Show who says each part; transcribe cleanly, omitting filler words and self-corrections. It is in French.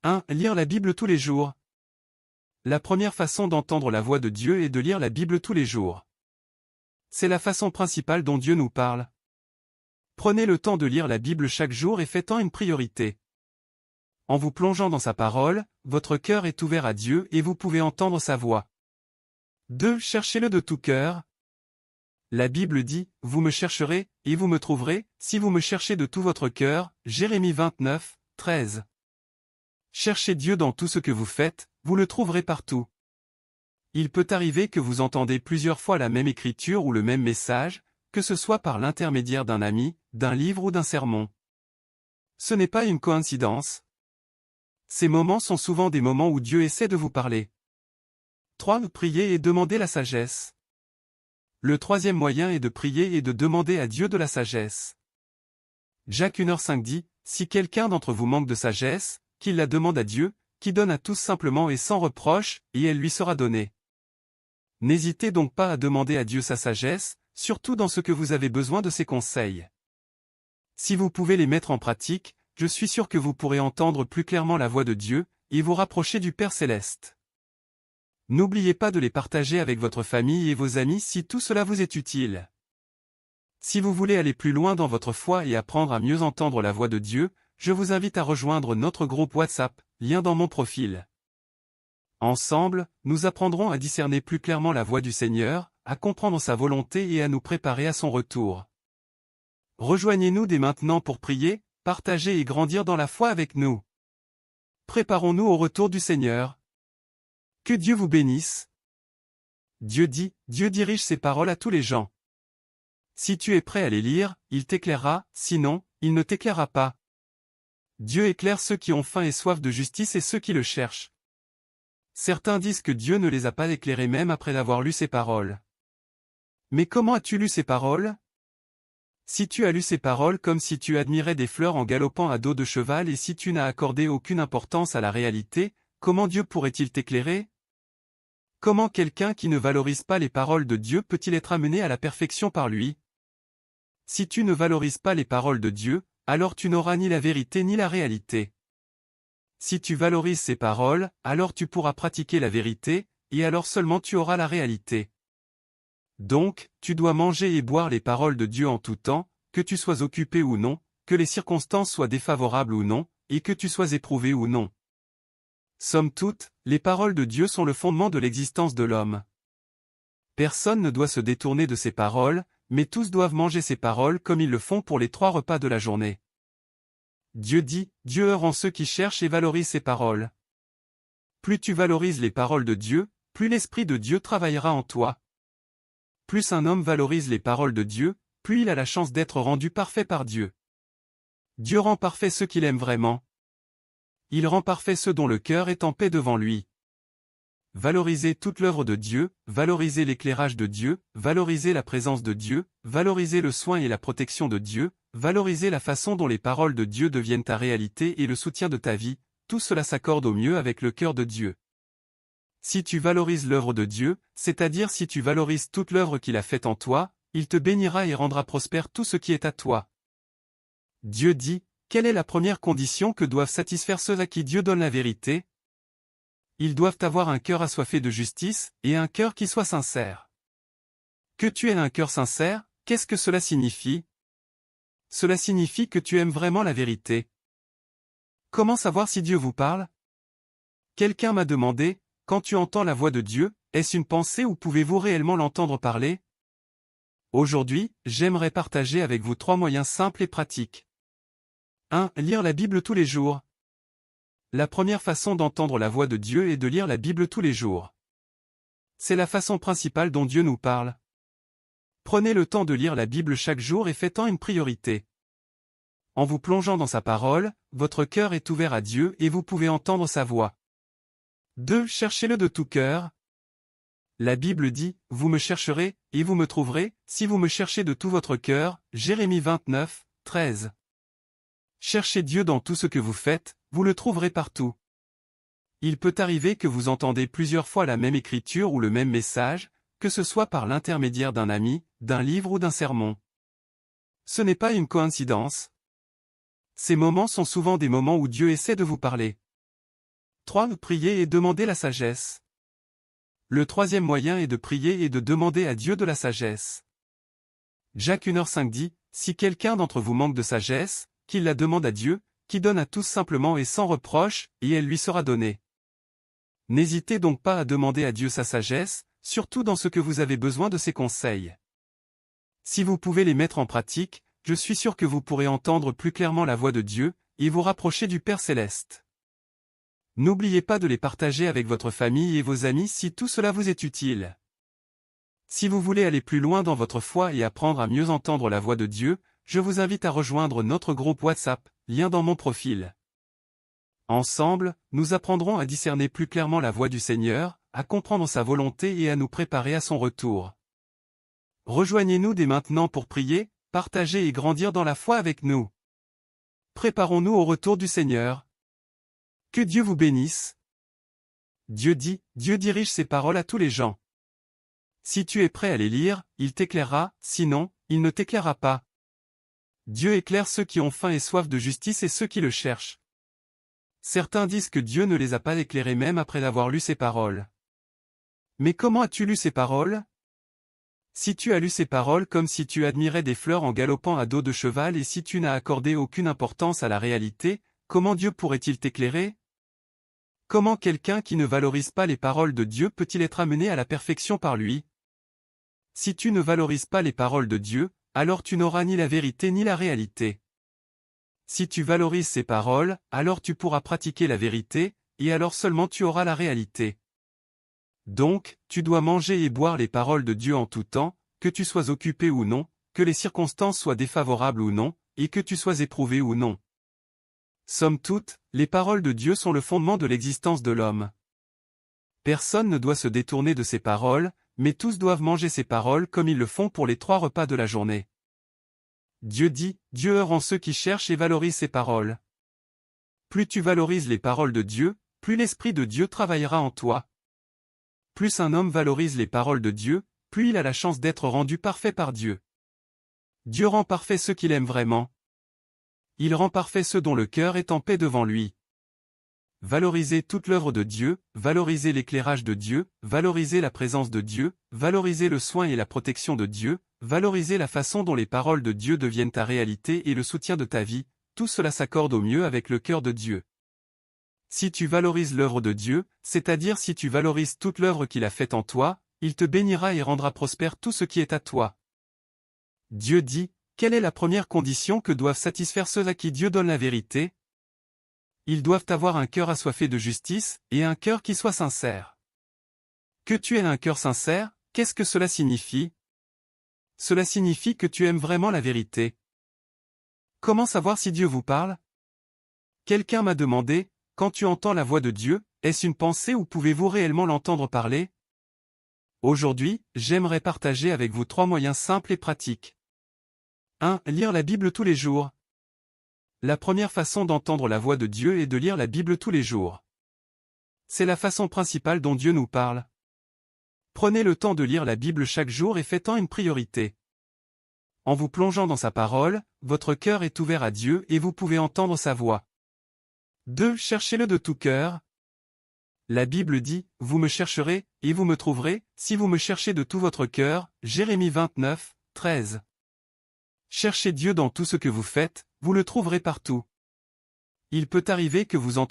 Speaker 1: 1. Lire la Bible tous les jours. La première façon d'entendre la voix de Dieu est de lire la Bible tous les jours. C'est la façon principale dont Dieu nous parle. Prenez le temps de lire la Bible chaque jour et faites-en une priorité. En vous plongeant dans sa parole, votre cœur est ouvert à Dieu et vous pouvez entendre sa voix. 2. Cherchez-le de tout cœur. La Bible dit, « Vous me chercherez, et vous me trouverez, si vous me cherchez de tout votre cœur » Jérémie 29, 13. Cherchez Dieu dans tout ce que vous faites, vous le trouverez partout. Il peut arriver que vous entendez plusieurs fois la même écriture ou le même message, que ce soit par l'intermédiaire d'un ami, d'un livre ou d'un sermon. Ce n'est pas une coïncidence. Ces moments sont souvent des moments où Dieu essaie de vous parler. 3. Prier et demander la sagesse. Le troisième moyen est de prier et de demander à Dieu de la sagesse. Jacques 1h5 dit, « Si quelqu'un d'entre vous manque de sagesse, qu'il la demande à Dieu, qui donne à tous simplement et sans reproche, et elle lui sera donnée. » N'hésitez donc pas à demander à Dieu sa sagesse, surtout dans ce que vous avez besoin de ses conseils. Si vous pouvez les mettre en pratique, je suis sûr que vous pourrez entendre plus clairement la voix de Dieu, et vous rapprocher du Père Céleste. N'oubliez pas de les partager avec votre famille et vos amis si tout cela vous est utile. Si vous voulez aller plus loin dans votre foi et apprendre à mieux entendre la voix de Dieu, je vous invite à rejoindre notre groupe WhatsApp, lien dans mon profil. Ensemble, nous apprendrons à discerner plus clairement la voix du Seigneur, à comprendre sa volonté et à nous préparer à son retour. Rejoignez-nous dès maintenant pour prier, partager et grandir dans la foi avec nous. Préparons-nous au retour du Seigneur. Que Dieu vous bénisse. Dieu dit, Dieu dirige ses paroles à tous les gens. Si tu es prêt à les lire, il t'éclairera, sinon, il ne t'éclairera pas. Dieu éclaire ceux qui ont faim et soif de justice et ceux qui le cherchent. Certains disent que Dieu ne les a pas éclairés même après avoir lu ses paroles. Mais comment as-tu lu ces paroles? Si tu as lu ces paroles comme si tu admirais des fleurs en galopant à dos de cheval et si tu n'as accordé aucune importance à la réalité, comment Dieu pourrait-il t'éclairer? Comment quelqu'un qui ne valorise pas les paroles de Dieu peut-il être amené à la perfection par lui? Si tu ne valorises pas les paroles de Dieu, alors tu n'auras ni la vérité ni la réalité. Si tu valorises ces paroles, alors tu pourras pratiquer la vérité, et alors seulement tu auras la réalité. Donc, tu dois manger et boire les paroles de Dieu en tout temps, que tu sois occupé ou non, que les circonstances soient défavorables ou non, et que tu sois éprouvé ou non. Somme toute, les paroles de Dieu sont le fondement de l'existence de l'homme. Personne ne doit se détourner de ces paroles, mais tous doivent manger ces paroles comme ils le font pour les 3 repas de la journée. Dieu dit, Dieu rend ceux qui cherchent et valorisent ses paroles. Plus tu valorises les paroles de Dieu, plus l'Esprit de Dieu travaillera en toi. Plus un homme valorise les paroles de Dieu, plus il a la chance d'être rendu parfait par Dieu. Dieu rend parfait ceux qu'il aime vraiment. Il rend parfait ceux dont le cœur est en paix devant lui. Valorisez toute l'œuvre de Dieu, valorisez l'éclairage de Dieu, valorisez la présence de Dieu, valorisez le soin et la protection de Dieu, valorisez la façon dont les paroles de Dieu deviennent ta réalité et le soutien de ta vie, tout cela s'accorde au mieux avec le cœur de Dieu. Si tu valorises l'œuvre de Dieu, c'est-à-dire si tu valorises toute l'œuvre qu'il a faite en toi, il te bénira et rendra prospère tout ce qui est à toi. Dieu dit, quelle est la première condition que doivent satisfaire ceux à qui Dieu donne la vérité? Ils doivent avoir un cœur assoiffé de justice, et un cœur qui soit sincère. Que tu aies un cœur sincère, qu'est-ce que cela signifie? Cela signifie que tu aimes vraiment la vérité. Comment savoir si Dieu vous parle? Quelqu'un m'a demandé, quand tu entends la voix de Dieu, est-ce une pensée ou pouvez-vous réellement l'entendre parler? Aujourd'hui, j'aimerais partager avec vous 3 moyens simples et pratiques. 1. Lire la Bible tous les jours. La première façon d'entendre la voix de Dieu est de lire la Bible tous les jours. C'est la façon principale dont Dieu nous parle. Prenez le temps de lire la Bible chaque jour et faites-en une priorité. En vous plongeant dans sa parole, votre cœur est ouvert à Dieu et vous pouvez entendre sa voix. 2. Cherchez-le de tout cœur. La Bible dit, « Vous me chercherez, et vous me trouverez, si vous me cherchez de tout votre cœur » Jérémie 29, 13. Cherchez Dieu dans tout ce que vous faites, vous le trouverez partout. Il peut arriver que vous entendez plusieurs fois la même écriture ou le même message, que ce soit par l'intermédiaire d'un ami, d'un livre ou d'un sermon. Ce n'est pas une coïncidence. Ces moments sont souvent des moments où Dieu essaie de vous parler. 3. Prier et demander la sagesse. Le troisième moyen est de prier et de demander à Dieu de la sagesse. Jacques 1h5 dit, « Si quelqu'un d'entre vous manque de sagesse, qu'il la demande à Dieu, qui donne à tous simplement et sans reproche, et elle lui sera donnée. » N'hésitez donc pas à demander à Dieu sa sagesse, surtout dans ce que vous avez besoin de ses conseils. Si vous pouvez les mettre en pratique, je suis sûr que vous pourrez entendre plus clairement la voix de Dieu, et vous rapprocher du Père Céleste. N'oubliez pas de les partager avec votre famille et vos amis si tout cela vous est utile. Si vous voulez aller plus loin dans votre foi et apprendre à mieux entendre la voix de Dieu, je vous invite à rejoindre notre groupe WhatsApp, lien dans mon profil. Ensemble, nous apprendrons à discerner plus clairement la voix du Seigneur, à comprendre sa volonté et à nous préparer à son retour. Rejoignez-nous dès maintenant pour prier, partager et grandir dans la foi avec nous. Préparons-nous au retour du Seigneur. Que Dieu vous bénisse. Dieu dit, Dieu dirige ses paroles à tous les gens. Si tu es prêt à les lire, il t'éclairera, sinon, il ne t'éclairera pas. Dieu éclaire ceux qui ont faim et soif de justice et ceux qui le cherchent. Certains disent que Dieu ne les a pas éclairés même après avoir lu ses paroles. Mais comment as-tu lu ces paroles? Si tu as lu ces paroles comme si tu admirais des fleurs en galopant à dos de cheval et si tu n'as accordé aucune importance à la réalité, comment Dieu pourrait-il t'éclairer? Comment quelqu'un qui ne valorise pas les paroles de Dieu peut-il être amené à la perfection par lui? Si tu ne valorises pas les paroles de Dieu, alors tu n'auras ni la vérité ni la réalité. Si tu valorises ces paroles, alors tu pourras pratiquer la vérité, et alors seulement tu auras la réalité. Donc, tu dois manger et boire les paroles de Dieu en tout temps, que tu sois occupé ou non, que les circonstances soient défavorables ou non, et que tu sois éprouvé ou non. Somme toute, les paroles de Dieu sont le fondement de l'existence de l'homme. Personne ne doit se détourner de ces paroles, mais tous doivent manger ces paroles comme ils le font pour les 3 repas de la journée. Dieu dit, Dieu heurte en ceux qui cherchent et valorisent ses paroles. Plus tu valorises les paroles de Dieu, plus l'Esprit de Dieu travaillera en toi. Plus un homme valorise les paroles de Dieu, plus il a la chance d'être rendu parfait par Dieu. Dieu rend parfait ceux qu'il aime vraiment. Il rend parfait ceux dont le cœur est en paix devant lui. Valorisez toute l'œuvre de Dieu, valorisez l'éclairage de Dieu, valorisez la présence de Dieu, valorisez le soin et la protection de Dieu, valorisez la façon dont les paroles de Dieu deviennent ta réalité et le soutien de ta vie, tout cela s'accorde au mieux avec le cœur de Dieu. Si tu valorises l'œuvre de Dieu, c'est-à-dire si tu valorises toute l'œuvre qu'il a faite en toi, il te bénira et rendra prospère tout ce qui est à toi. Dieu dit, quelle est la première condition que doivent satisfaire ceux à qui Dieu donne la vérité? Ils doivent avoir un cœur assoiffé de justice, et un cœur qui soit sincère. Que tu aies un cœur sincère, qu'est-ce que cela signifie? Cela signifie que tu aimes vraiment la vérité. Comment savoir si Dieu vous parle? Quelqu'un m'a demandé, quand tu entends la voix de Dieu, est-ce une pensée ou pouvez-vous réellement l'entendre parler? Aujourd'hui, j'aimerais partager avec vous 3 moyens simples et pratiques. 1. Lire la Bible tous les jours. La première façon d'entendre la voix de Dieu est de lire la Bible tous les jours. C'est la façon principale dont Dieu nous parle. Prenez le temps de lire la Bible chaque jour et faites-en une priorité. En vous plongeant dans sa parole, votre cœur est ouvert à Dieu et vous pouvez entendre sa voix. 2. Cherchez-le de tout cœur. La Bible dit, « Vous me chercherez, et vous me trouverez, si vous me cherchez de tout votre cœur » Jérémie 29, 13. Cherchez Dieu dans tout ce que vous faites, vous le trouverez partout. Il peut arriver que vous entendiez